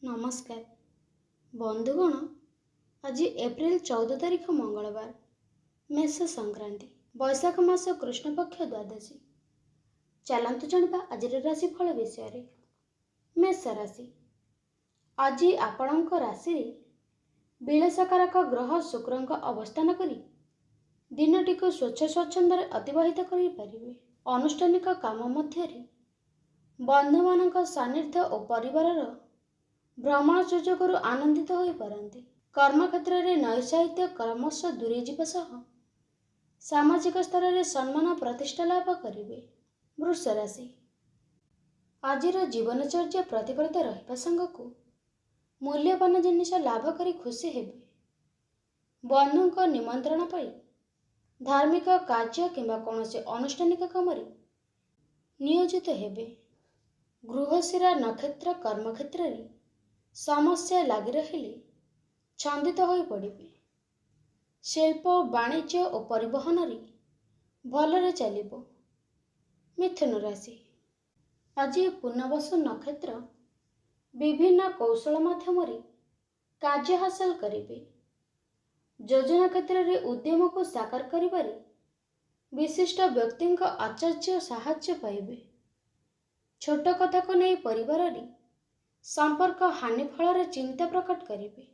नमस्कार बंधुगण। आज एप्रिल 14 तारीख मंगलवार, मेष संक्रांति, बैशाख मास कृष्णपक्ष द्वादशी। चलतु जानिबा आज राशिफल विषय। मेष राशि, आज आपणक राशि विलासकारक ग्रह शुक्रଙ୍କ अवस्थान करी दिनटी को स्वच्छ स्वच्छंदरे अतिबाहित करें। अनुष्ठानिक काम मध्य बंधु मानक सान्निध्य और परिवार भ्रमण सुजोग आनंदित हो पारती। कर्मक्षेत्र में नैसाहित्य क्रमश दूरे जीवा सह सामाजिक स्तर में सम्मान प्रतिष्ठा लाभ करेंगे। वृष राशि, आज जीवनचर्या प्रतिफलित रहिबा संगक मूल्यवान जिनिस लाभ करी खुशी हेबे। बंधुଙ୍କ निमंत्रण पाई धार्मिक कार्य किंबा कौनसी अनुष्ठानिक काम नियोजित हेबे। गृहशिरा नक्षत्र कर्मक्षेत्र में समस्या लगी रहिले छंदित हो पड़े। शिल्प वाणिज्य और परिवहन भलरे चलिबो। मिथुन राशि, आज पुनर्वसु नक्षत्र विभिन्न कौशल माध्यम कार्य हासिल करेंगे। योजना क्षेत्र में उद्यम को साकार करिबारे विशिष्ट व्यक्ति आचार्य साहाय्य पाइबे। छोट कथा को नहीं परिवार संपर्क हानि फल चिंता प्रकट करेंगे।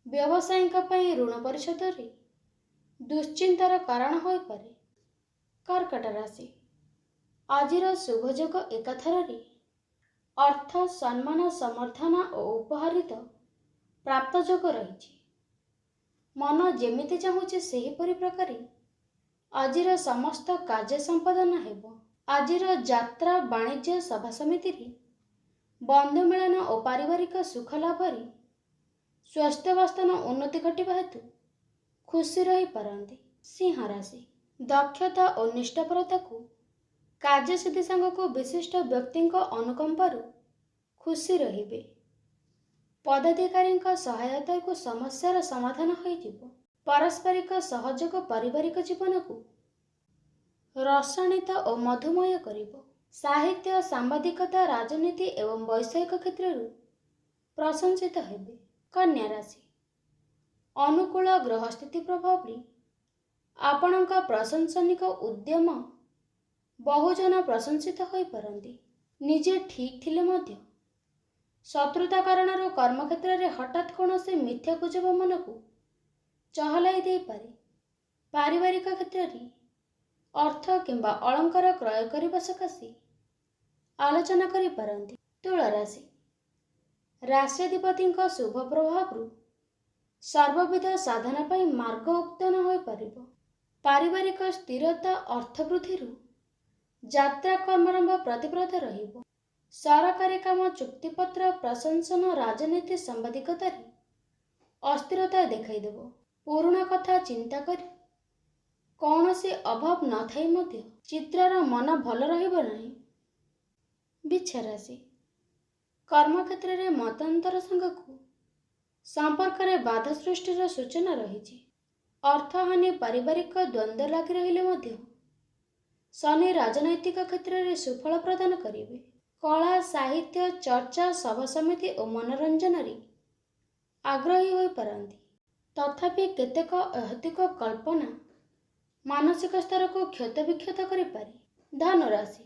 व्यवसायी ऋण परिशोध में दुश्चिंतार कारण हो पारे। कर्कट राशि, आज शुभयोग एकाथर अर्थ सम्मान समर्थना और उपहारित प्राप्त जोग रही। मन जेमिति चाहूचे सेहीपरि प्रकार आज समस्त कार्य संपादन हेबो। आज यात्रा वाणिज्य सभा समिति बंधु मिलन और पारिवारिक सुख लाभ स्वास्थ्यावस्थान उन्नति घटवा हेतु खुशी रही पारती। सिंह राशि, दक्षता और निष्ठापरता को कार्यसिद्धि सांगक विशिष्ट व्यक्ति अनुकंपार खुशी रहिबे। पदाधिकारी सहायता को समस्यार समाधान हो। पारस्परिक सहयोग पारिवारिक जीवन को रसायनित और मधुमय करिबो। साहित्य सांबादिकता राजनीति एवं वैषयिक क्षेत्र प्रशंसित हेबे। कन्या राशि, अनुकूल ग्रहस्थिति प्रभाव आपणक प्रशंसनिक उद्यम बहुजन प्रशंसित हो पारती। निजे ठीक थिले मध्य शत्रुता कारण कर्मक्षेत्र में हठात कौन से मिथ्या गुजब मन को चहलाई दे पारे। पारिवारिक क्षेत्र में अर्थ किंबा अलंकार क्रय करने सकाशे आलोचना करि पारंती। तुला राशि, राष्ट्राधिपति शुभ प्रभाव सर्वविध साधना पाई मार्ग उत्तन हो पारिबो। पारिवारिक स्थिरता अर्थवृद्धि यात्रा कर्मारंभ प्रतिप्रत रहिबो। सरकारी काम चुक्तिपत्र प्रशंसन राजनीति सांबादिकता अस्थिरता देखाई देबो। पुराणा कथा चिंता करी कौन से अभाव न थाई मध्य चित्रार मन भल रहिबो नहीं। बिच्छा राशि, कर्मक्षेत्र में मतांतर संगक संपर्क में बाधा सृष्टिर सूचना रही। अर्थहानि पारिवारिक द्वंद्व लगी रहिले मध्य शनि राजनैतिक क्षेत्र में सुफल प्रदान करेंगे। कला साहित्य चर्चा सभा समिति और मनोरंजन आग्रही हो पारती। तथापि केतेक अहतिक कल्पना मानसिक स्तर को क्षत विक्षत करे। धनु राशि,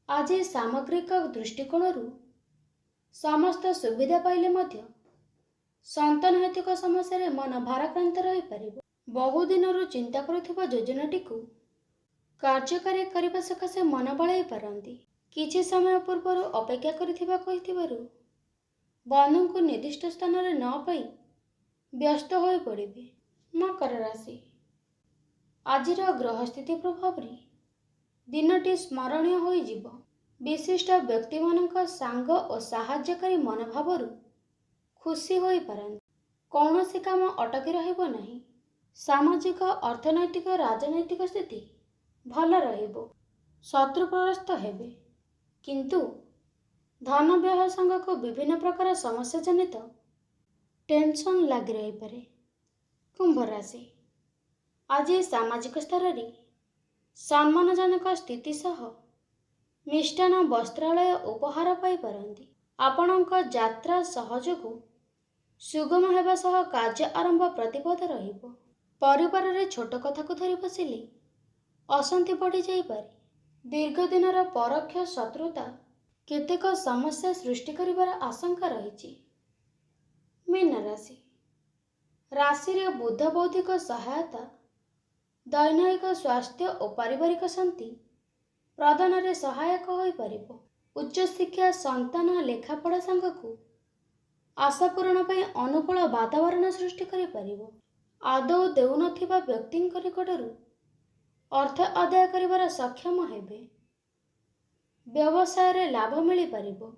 आज सामग्रिक दृष्टिकोण समस्त सुविधा पाइले मध्य संतान हेतुक समस्या मन भाराक्रांत रही पारे। बहुदिन चिंता करुथिबा योजनाटी को कार्यकारी करने सकाशे मन बड़ाई पारती। किछि समय पूर्व अपेक्षा करिथिबा कहिथिबारु बंधु को निर्दिष्ट स्थान में न पाई व्यस्त हो पड़े। मकर राशि, आज ग्रहस्थिति प्रभाव दिनटी स्मरणीय हो जिवो। विशिष्ट व्यक्ति मानक सांग और साहाय्यकारी मनोभाव खुशी हो पारती। कौन सी काम अटकी रहिबो नहीं। सामाजिक अर्थनैतिक राजनैतिक स्थिति भल रहिबो। शत्रुप्रस्त हेबे किंतु धन व्यय संगक विभिन्न प्रकार समस्या जनित टेंशन लगी रही पारे। कुंभ राशि, आज सामाजिक स्तर में सम्मानजनक स्थिति सह मिष्टान वस्त्रालय उपहार पाई पारंती। ଆପଣଙ୍କ ଯାତ୍ରା ସହଯୋଗ ସୁଗମ ହେବା ସହ କାର୍ଯ୍ୟ ଆରମ୍ଭ ପ୍ରତିପଦ ରହିବ। ପରିବାରରେ ଛୋଟ କଥାକୁ ଧରି ବସିଲେ ଅଶାନ୍ତି ବଢ଼ିଯାଇପାରେ। ଦୀର୍ଘ ଦିନର ପରୋକ୍ଷ ଶତ୍ରୁତା କେତେକ ସମସ୍ୟା ସୃଷ୍ଟି କରିବାର ଆଶଙ୍କା ରହିଛି। ମୀନ ରାଶି ରାଶିରେ ବୁଧ ବୌଦ୍ଧିକ ସହାୟତା ଦୈନିକ ସ୍ୱାସ୍ଥ୍ୟ ଓ ପାରିବାରିକ ଶାନ୍ତି ପ୍ରଦାନରେ ସହାୟକ ହୋଇପାରିବ। ଉଚ୍ଚଶିକ୍ଷା ସନ୍ତାନ ଲେଖାପଢ଼ା ସାଙ୍ଗକୁ ଆଶା ପୂରଣ ପାଇଁ ଅନୁକୂଳ ବାତାବରଣ ସୃଷ୍ଟି କରିପାରିବ। ଆଦୌ ଦେଉନଥିବା ବ୍ୟକ୍ତିଙ୍କ ନିକଟରୁ ଅର୍ଥ ଆଦାୟ କରିବାର ସକ୍ଷମ ହେବେ। ବ୍ୟବସାୟରେ ଲାଭ ମିଳିପାରିବ।